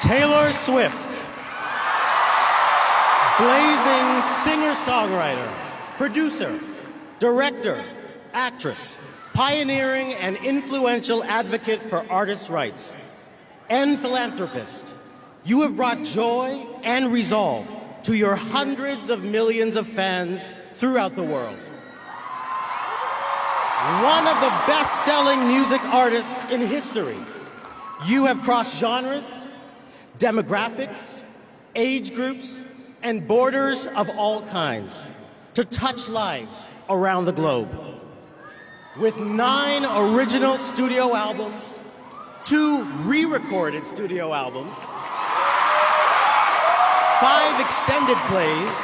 Taylor Swift, blazing singer-songwriter, producer, director, actress, pioneering and influential advocate for artists' rights, and philanthropist. You have brought joy and resolve to your hundreds of millions of fans throughout the world. One of the best-selling music artists in history, you have crossed genres, demographics, age groups, and borders of all kinds to touch lives around the globe. With 9 original studio albums, 2 re-recorded studio albums, 5 extended plays,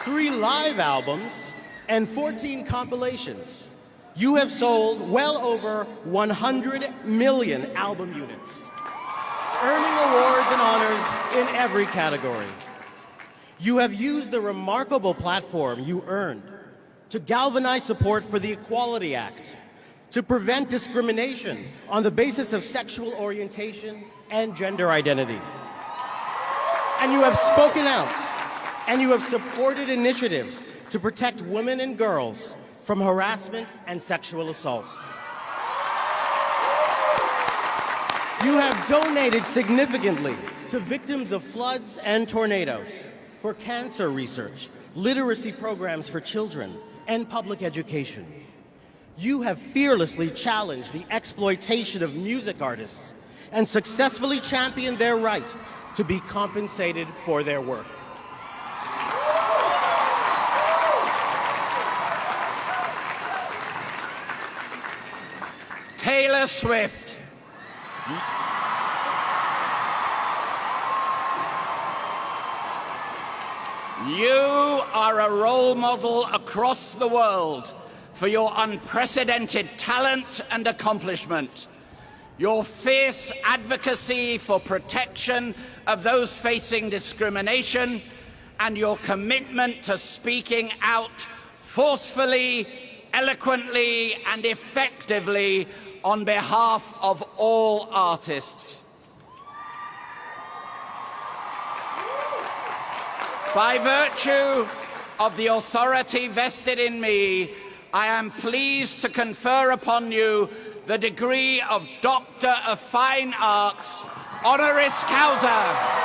3 live albums, and 14 compilations, you have sold well over 100 million album units, earning awards and honors in every category. You have used the remarkable platform you earned to galvanize support for the Equality Act, to prevent discrimination on the basis of sexual orientation and gender identity. And you have spoken out, and you have supported initiatives to protect women and girls from harassment and sexual assault. You have donated significantly to victims of floods and tornadoes, for cancer research, literacy programs for children, and public education. You have fearlessly challenged the exploitation of music artists and successfully championed their right to be compensated for their work. Taylor Swift. You are a role model across the world for your unprecedented talent and accomplishment, your fierce advocacy for protection of those facing discrimination, and your commitment to speaking out forcefully, eloquently, and effectively on behalf of all artists. By virtue of the authority vested in me, I am pleased to confer upon you the degree of Doctor of Fine Arts, honoris causa.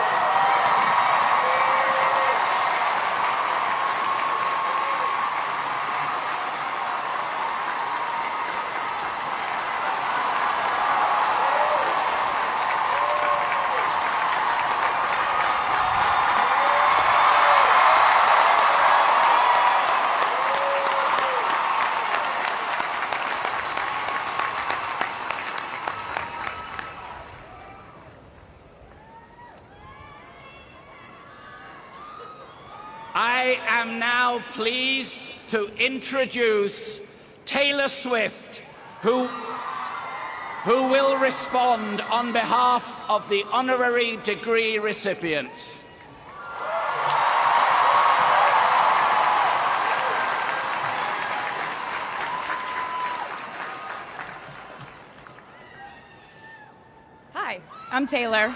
I am now pleased to introduce Taylor Swift, who will respond on behalf of the honorary degree recipients. Hi, I'm Taylor.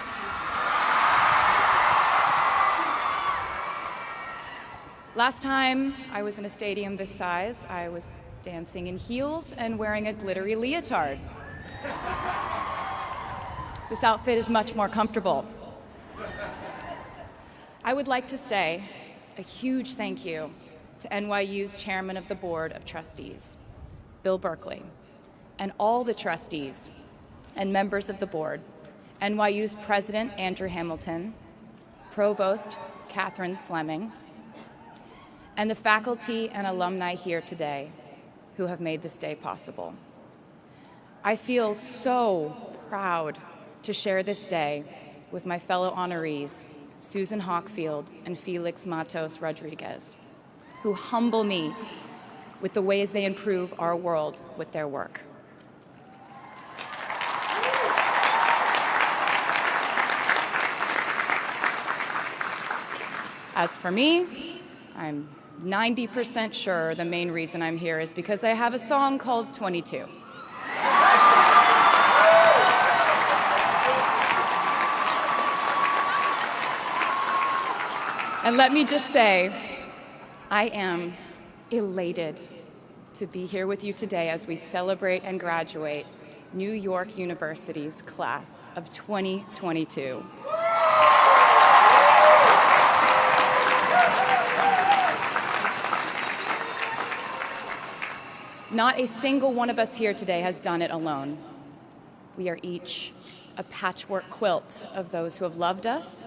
Last time I was in a stadium this size, I was dancing in heels and wearing a glittery leotard. This outfit is much more comfortable. I would like to say a huge thank you to NYU's Chairman of the Board of Trustees, Bill Berkeley, and all the trustees and members of the board, NYU's President Andrew Hamilton, Provost Catherine Fleming, and the faculty and alumni here today who have made this day possible. I feel so proud to share this day with my fellow honorees, Susan Hockfield and Felix Matos Rodriguez, who humble me with the ways they improve our world with their work. As for me, I'm 90% sure the main reason I'm here is because I have a song called 22. And let me just say, I am elated to be here with you today as we celebrate and graduate New York University's class of 2022. Not a single one of us here today has done it alone. We are each a patchwork quilt of those who have loved us,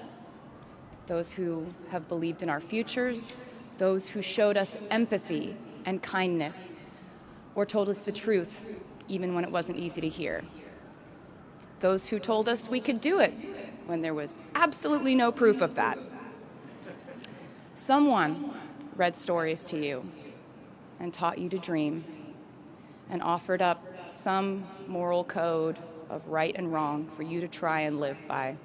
those who have believed in our futures, those who showed us empathy and kindness, or told us the truth, even when it wasn't easy to hear. Those who told us we could do it when there was absolutely no proof of that. Someone read stories to you and taught you to dream and offered up some moral code of right and wrong for you to try and live by.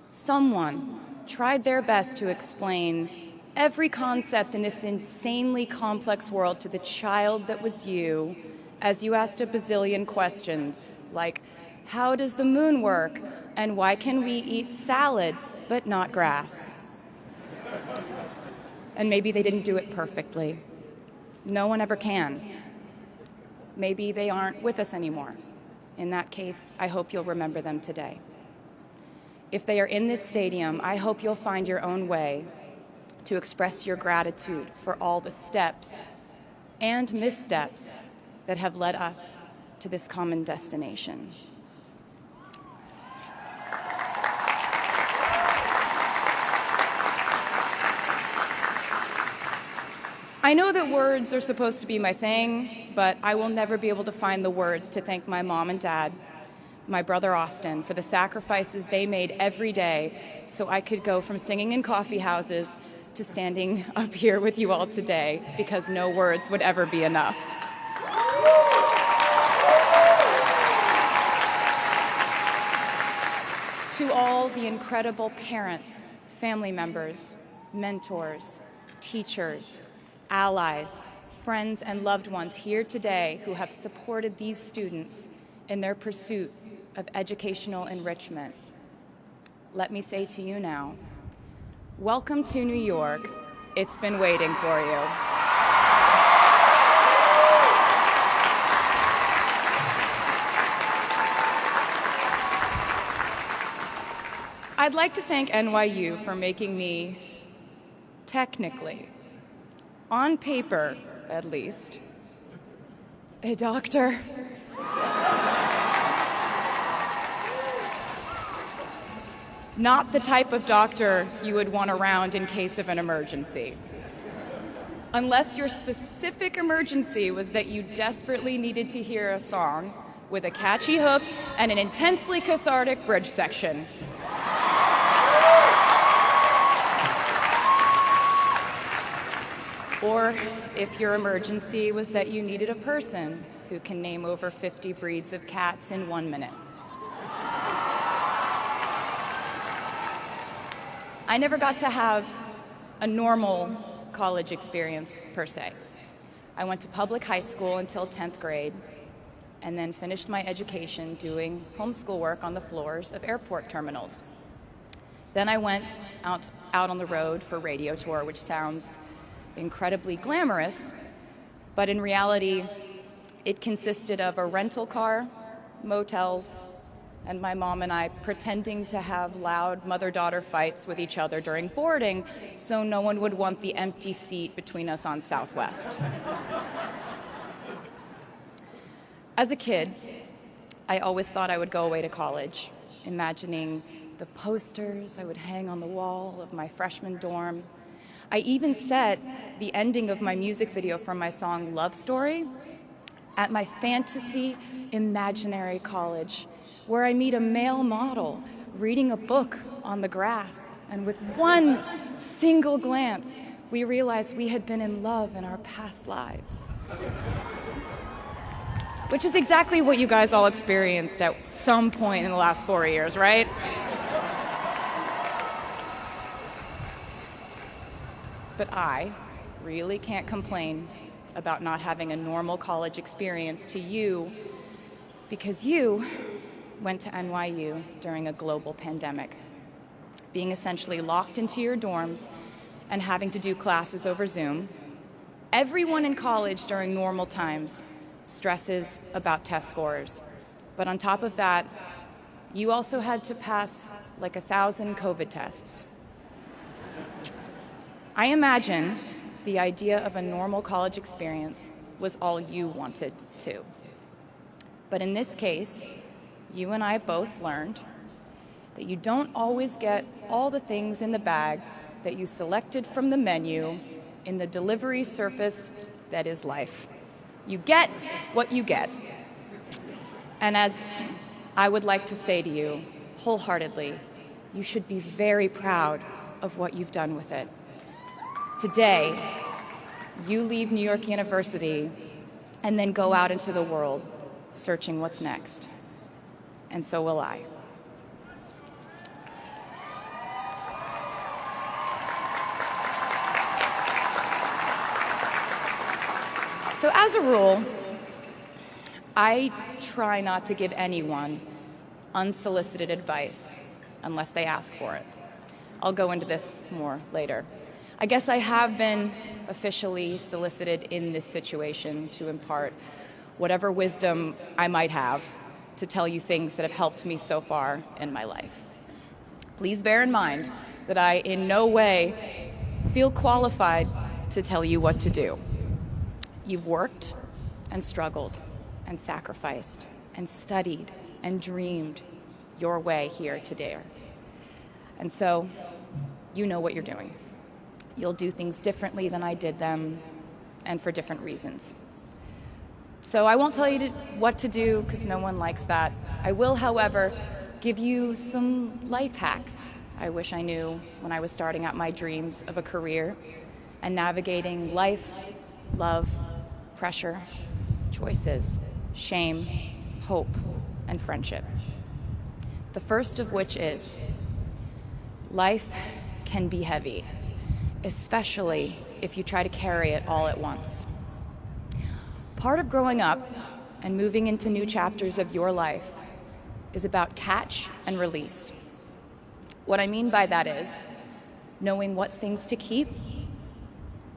Someone tried their best to explain every concept in this insanely complex world to the child that was you as you asked a bazillion questions like, how does the moon work? And why can we eat salad but not grass? And maybe they didn't do it perfectly. No one ever can. Maybe they aren't with us anymore. In that case, I hope you'll remember them today. If they are in this stadium, I hope you'll find your own way to express your gratitude for all the steps and missteps that have led us to this common destination. I know that words are supposed to be my thing, but I will never be able to find the words to thank my mom and dad, my brother Austin, for the sacrifices they made every day so I could go from singing in coffee houses to standing up here with you all today, because no words would ever be enough. To all the incredible parents, family members, mentors, teachers, allies, friends, and loved ones here today who have supported these students in their pursuit of educational enrichment, let me say to you now, welcome to New York. It's been waiting for you. I'd like to thank NYU for making me, technically, on paper at least, a doctor. Not the type of doctor you would want around in case of an emergency. Unless your specific emergency was that you desperately needed to hear a song with a catchy hook and an intensely cathartic bridge section. Or if your emergency was that you needed a person who can name over 50 breeds of cats in 1 minute. I never got to have a normal college experience, per se. I went to public high school until 10th grade, and then finished my education doing homeschool work on the floors of airport terminals. Then I went out on the road for radio tour, which sounds incredibly glamorous, but in reality, it consisted of a rental car, motels, and my mom and I pretending to have loud mother-daughter fights with each other during boarding so no one would want the empty seat between us on Southwest. As a kid, I always thought I would go away to college, imagining the posters I would hang on the wall of my freshman dorm. I even set the ending of my music video for my song Love Story at my fantasy imaginary college, where I meet a male model reading a book on the grass, and with one single glance, we realized we had been in love in our past lives. Which is exactly what you guys all experienced at some point in the last 4 years, right? But I really can't complain about not having a normal college experience to you, because you went to NYU during a global pandemic. being essentially locked into your dorms and having to do classes over Zoom. Everyone in college during normal times stresses about test scores. But on top of that, you also had to pass like 1,000 COVID tests. I imagine the idea of a normal college experience was all you wanted too. But in this case, you and I both learned that you don't always get all the things in the bag that you selected from the menu in the delivery service that is life. You get what you get. And as I would like to say to you wholeheartedly, you should be very proud of what you've done with it. Today, you leave New York University and then go out into the world searching what's next. And so will I. So as a rule, I try not to give anyone unsolicited advice unless they ask for it. I'll go into this more later. I guess I have been officially solicited in this situation to impart whatever wisdom I might have to tell you things that have helped me so far in my life. Please bear in mind that I in no way feel qualified to tell you what to do. You've worked and struggled and sacrificed and studied and dreamed your way here today. And so you know what you're doing. You'll do things differently than I did them and for different reasons. So I won't tell you what to do because no one likes that. I will, however, give you some life hacks I wish I knew when I was starting out my dreams of a career and navigating life, love, pressure, choices, shame, hope, and friendship. The first of which is, life can be heavy, especially if you try to carry it all at once. Part of growing up and moving into new chapters of your life is about catch and release. What I mean by that is knowing what things to keep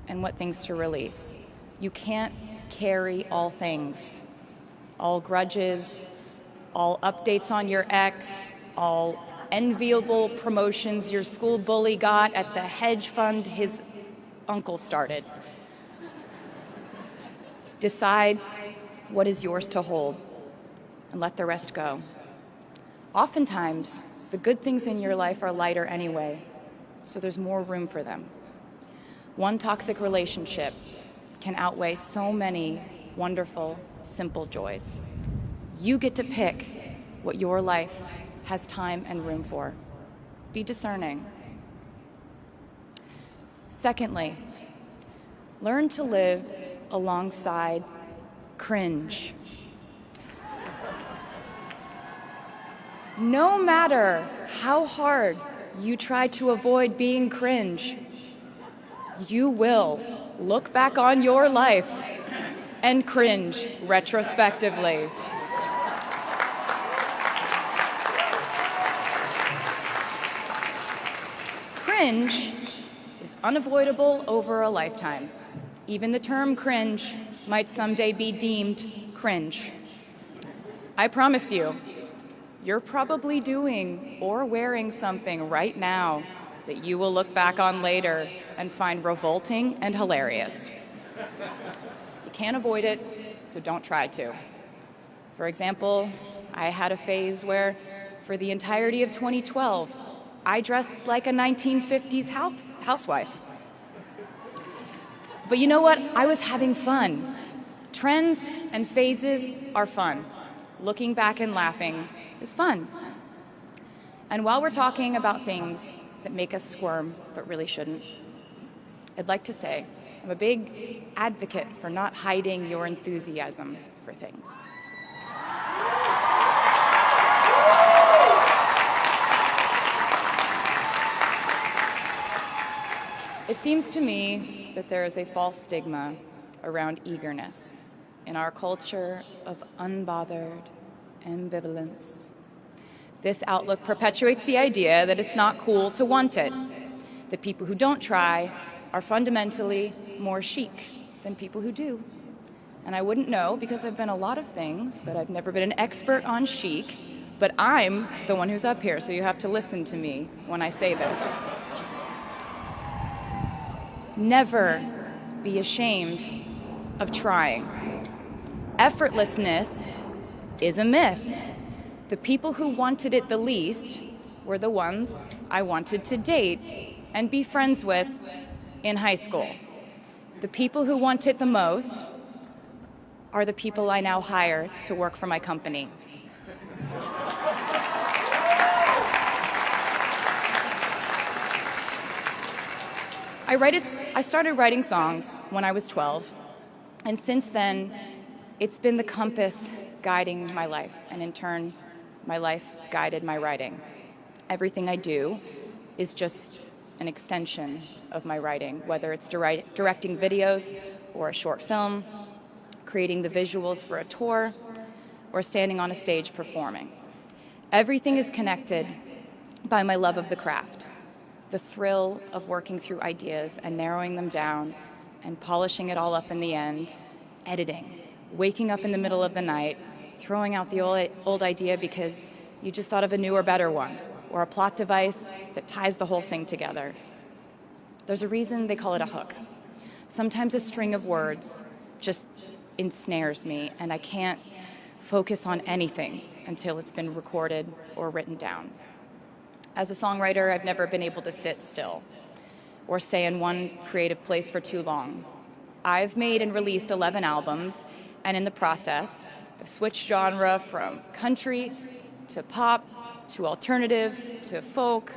and what things to release. You can't carry all things, all grudges, all updates on your ex, all enviable promotions your school bully got at the hedge fund his uncle started. Decide what is yours to hold and let the rest go. Oftentimes, the good things in your life are lighter anyway, so there's more room for them. One toxic relationship can outweigh so many wonderful, simple joys. You get to pick what your life has time and room for. Be discerning. Secondly, learn to live alongside cringe. No matter how hard you try to avoid being cringe, you will look back on your life and cringe retrospectively. Cringe is unavoidable over a lifetime. Even the term cringe might someday be deemed cringe. I promise you, you're probably doing or wearing something right now that you will look back on later and find revolting and hilarious. You can't avoid it, so don't try to. For example, I had a phase where, for the entirety of 2012, I dressed like a 1950s housewife. But you know what? I was having fun. Trends and phases are fun. Looking back and laughing is fun. And while we're talking about things that make us squirm but really shouldn't, I'd like to say I'm a big advocate for not hiding your enthusiasm for things. It seems to me that there is a false stigma around eagerness in our culture of unbothered ambivalence. This outlook perpetuates the idea that it's not cool to want it. The people who don't try are fundamentally more chic than people who do. And I wouldn't know because I've been a lot of things, but I've never been an expert on chic. But I'm the one who's up here, so you have to listen to me when I say this. Never be ashamed of trying. Effortlessness is a myth. The people who wanted it the least were the ones I wanted to date and be friends with in high school. The people who want it the most are the people I now hire to work for my company. I started writing songs when I was 12, and since then, it's been the compass guiding my life, and in turn, my life guided my writing. Everything I do is just an extension of my writing, whether it's directing videos or a short film, creating the visuals for a tour, or standing on a stage performing. Everything is connected by my love of the craft, the thrill of working through ideas and narrowing them down and polishing it all up in the end, editing, waking up in the middle of the night, throwing out the old idea because you just thought of a newer, better one, or a plot device that ties the whole thing together. There's a reason they call it a hook. Sometimes a string of words just ensnares me, and I can't focus on anything until it's been recorded or written down. As a songwriter, I've never been able to sit still or stay in one creative place for too long. I've made and released 11 albums, and in the process, I've switched genre from country to pop to alternative to folk.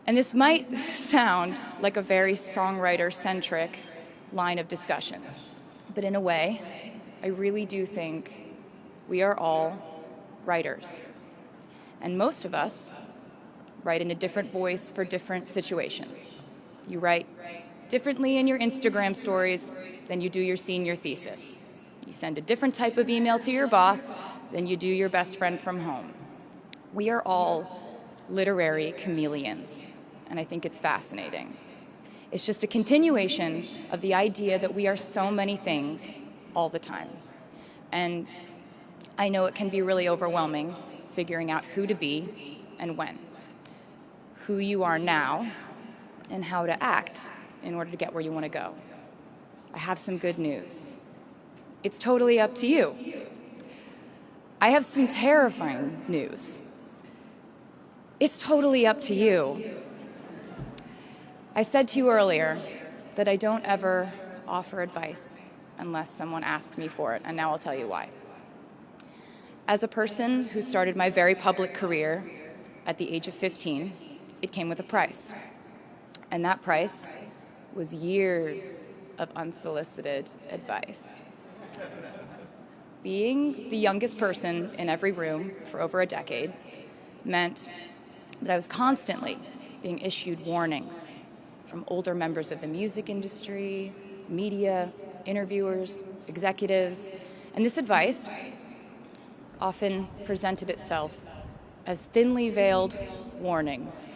And this might sound like a very songwriter-centric line of discussion, but in a way, I really do think we are all writers. And most of us write in a different voice for different situations. You write differently in your Instagram stories than you do your senior thesis. You send a different type of email to your boss than you do your best friend from home. We are all literary chameleons, and I think it's fascinating. It's just a continuation of the idea that we are so many things all the time. And I know it can be really overwhelming figuring out who to be and when, who you are now, and how to act in order to get where you want to go. I have some good news. It's totally up to you. I have some terrifying news. It's totally up to you. I said to you earlier that I don't ever offer advice unless someone asks me for it, and now I'll tell you why. As a person who started my very public career at the age of 15, it came with a price. And that price was years of unsolicited advice. Being the youngest person in every room for over a decade meant that I was constantly being issued warnings from older members of the music industry, media, interviewers, executives, and this advice often presented itself as thinly veiled warnings.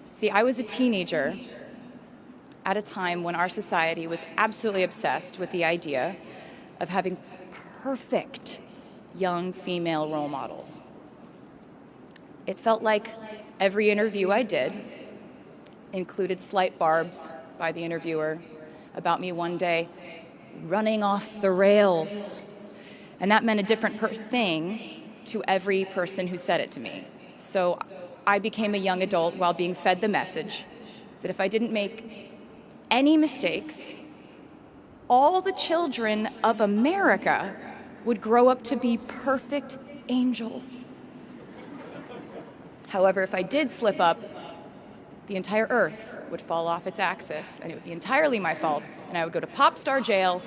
See, I was a teenager at a time when our society was absolutely obsessed with the idea of having perfect young female role models. It felt like every interview I did included slight barbs by the interviewer about me one day running off the rails. And that meant a different thing to every person who said it to me. So I became a young adult while being fed the message that if I didn't make any mistakes, all the children of America would grow up to be perfect angels. However, if I did slip up, the entire earth would fall off its axis, and it would be entirely my fault, and I would go to pop star jail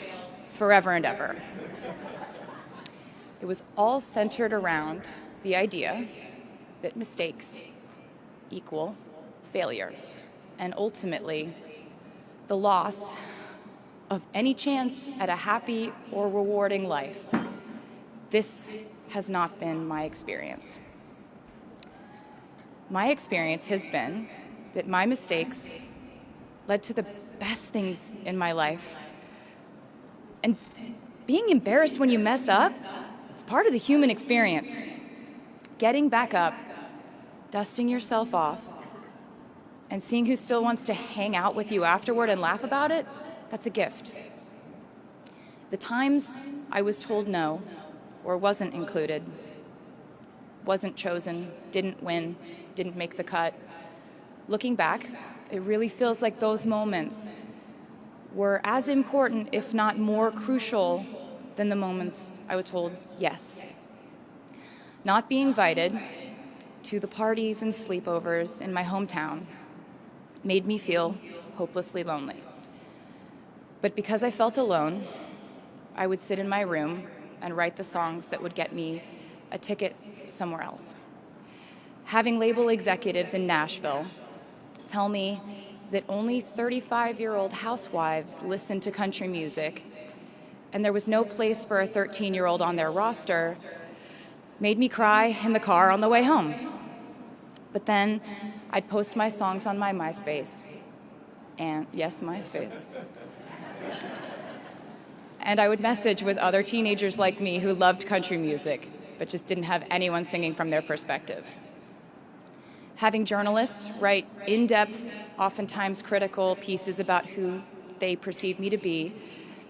forever and ever. It was all centered around the idea that mistakes equal failure, and ultimately the loss of any chance at a happy or rewarding life. This has not been my experience. My experience has been that my mistakes led to the best things in my life. And being embarrassed when you mess up, it's part of the human experience. Getting back up, dusting yourself off, and seeing who still wants to hang out with you afterward and laugh about it, that's a gift. The times I was told no, or wasn't included, wasn't chosen, didn't win, didn't make the cut, looking back, it really feels like those moments were as important, if not more crucial, than the moments I was told yes. Not being invited to the parties and sleepovers in my hometown made me feel hopelessly lonely. But because I felt alone, I would sit in my room and write the songs that would get me a ticket somewhere else. Having label executives in Nashville tell me that only 35-year-old housewives listen to country music, and there was no place for a 13-year-old on their roster, made me cry in the car on the way home. But then I'd post my songs on my MySpace. And yes, MySpace. And I would message with other teenagers like me who loved country music, but just didn't have anyone singing from their perspective. Having journalists write in-depth, oftentimes critical pieces about who they perceived me to be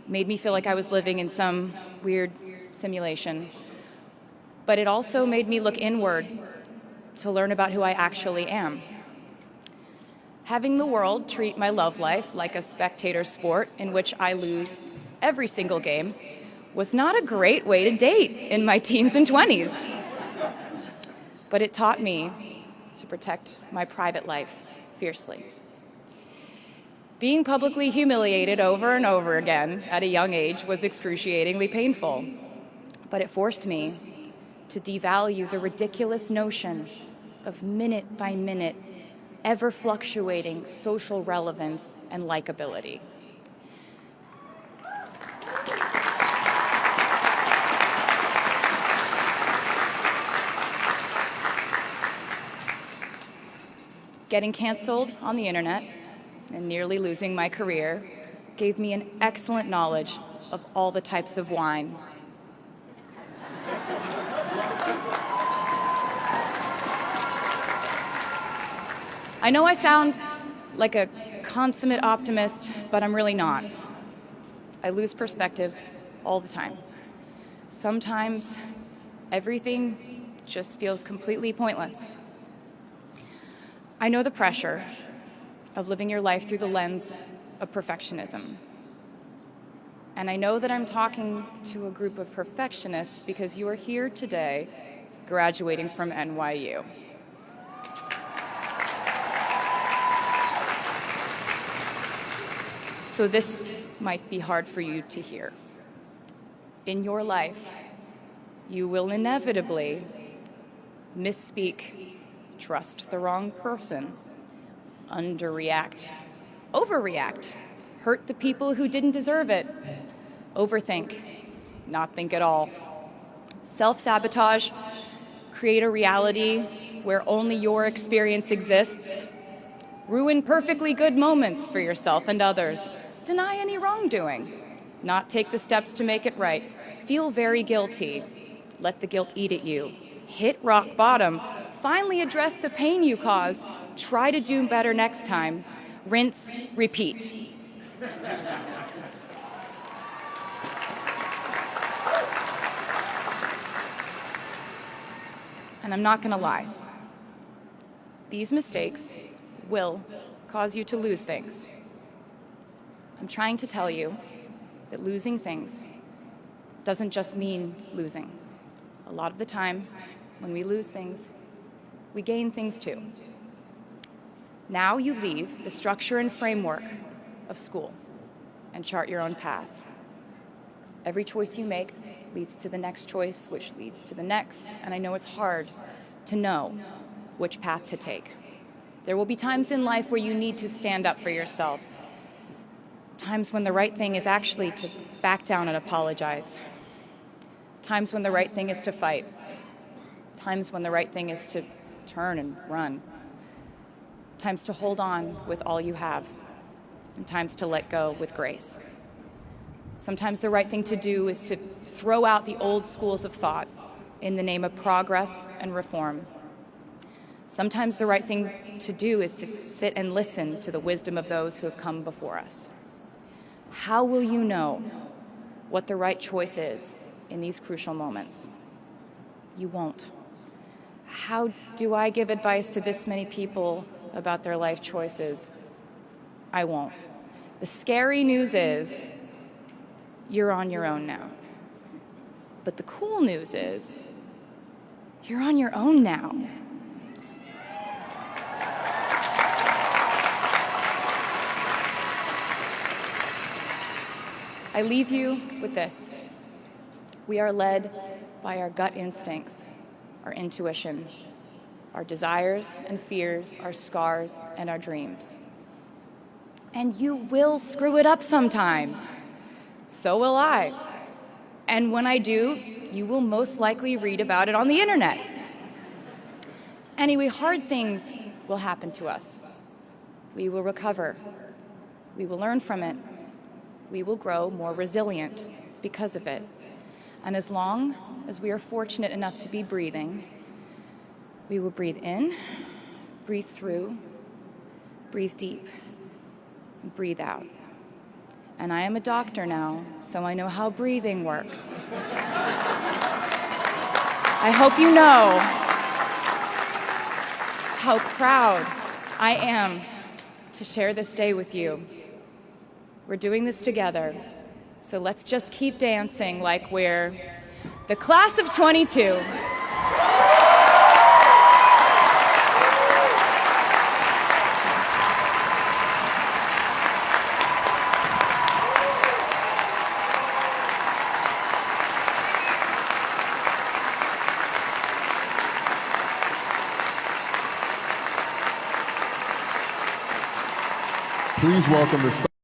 made me feel like I was living in some weird simulation. But it also made me look inward to learn about who I actually am. Having the world treat my love life like a spectator sport in which I lose every single game was not a great way to date in my teens and 20s. But it taught me to protect my private life fiercely. Being publicly humiliated over and over again at a young age was excruciatingly painful, but it forced me to devalue the ridiculous notion of minute-by-minute, ever-fluctuating social relevance and likability. Getting canceled on the internet and nearly losing my career gave me an excellent knowledge of all the types of wine. I know I sound like a consummate optimist, but I'm really not. I lose perspective all the time. Sometimes everything just feels completely pointless. I know the pressure of living your life through the lens of perfectionism. And I know that I'm talking to a group of perfectionists because you are here today graduating from NYU. So this might be hard for you to hear. In your life, you will inevitably misspeak, trust the wrong person, underreact, overreact, hurt the people who didn't deserve it, overthink, not think at all, self-sabotage, create a reality where only your experience exists, ruin perfectly good moments for yourself and others, deny any wrongdoing, not take the steps to make it right, feel very guilty, let the guilt eat at you, hit rock bottom, finally address the pain you caused, try to do better next time, rinse, repeat. And I'm not gonna lie, these mistakes will cause you to lose things. I'm trying to tell you that losing things doesn't just mean losing. A lot of the time, when we lose things, we gain things too. Now you leave the structure and framework of school and chart your own path. Every choice you make leads to the next choice, which leads to the next, and I know it's hard to know which path to take. There will be times in life where you need to stand up for yourself, times when the right thing is actually to back down and apologize, times when the right thing is to fight, times when the right thing is to turn and run. Times to hold on with all you have, and times to let go with grace. Sometimes the right thing to do is to throw out the old schools of thought in the name of progress and reform. Sometimes the right thing to do is to sit and listen to the wisdom of those who have come before us. How will you know what the right choice is in these crucial moments? You won't. How do I give advice to this many people about their life choices? I won't. The scary news is you're on your own now. But the cool news is you're on your own now. I leave you with this. We are led by our gut instincts, our intuition, our desires and fears, our scars and our dreams. And you will screw it up sometimes. So will I. And when I do, you will most likely read about it on the internet. Anyway, hard things will happen to us. We will recover. We will learn from it. We will grow more resilient because of it. And as long as we are fortunate enough to be breathing, we will breathe in, breathe through, breathe deep, and breathe out. And I am a doctor now, so I know how breathing works. I hope you know how proud I am to share this day with you. We're doing this together, so let's just keep dancing like we're the class of 22. Please welcome the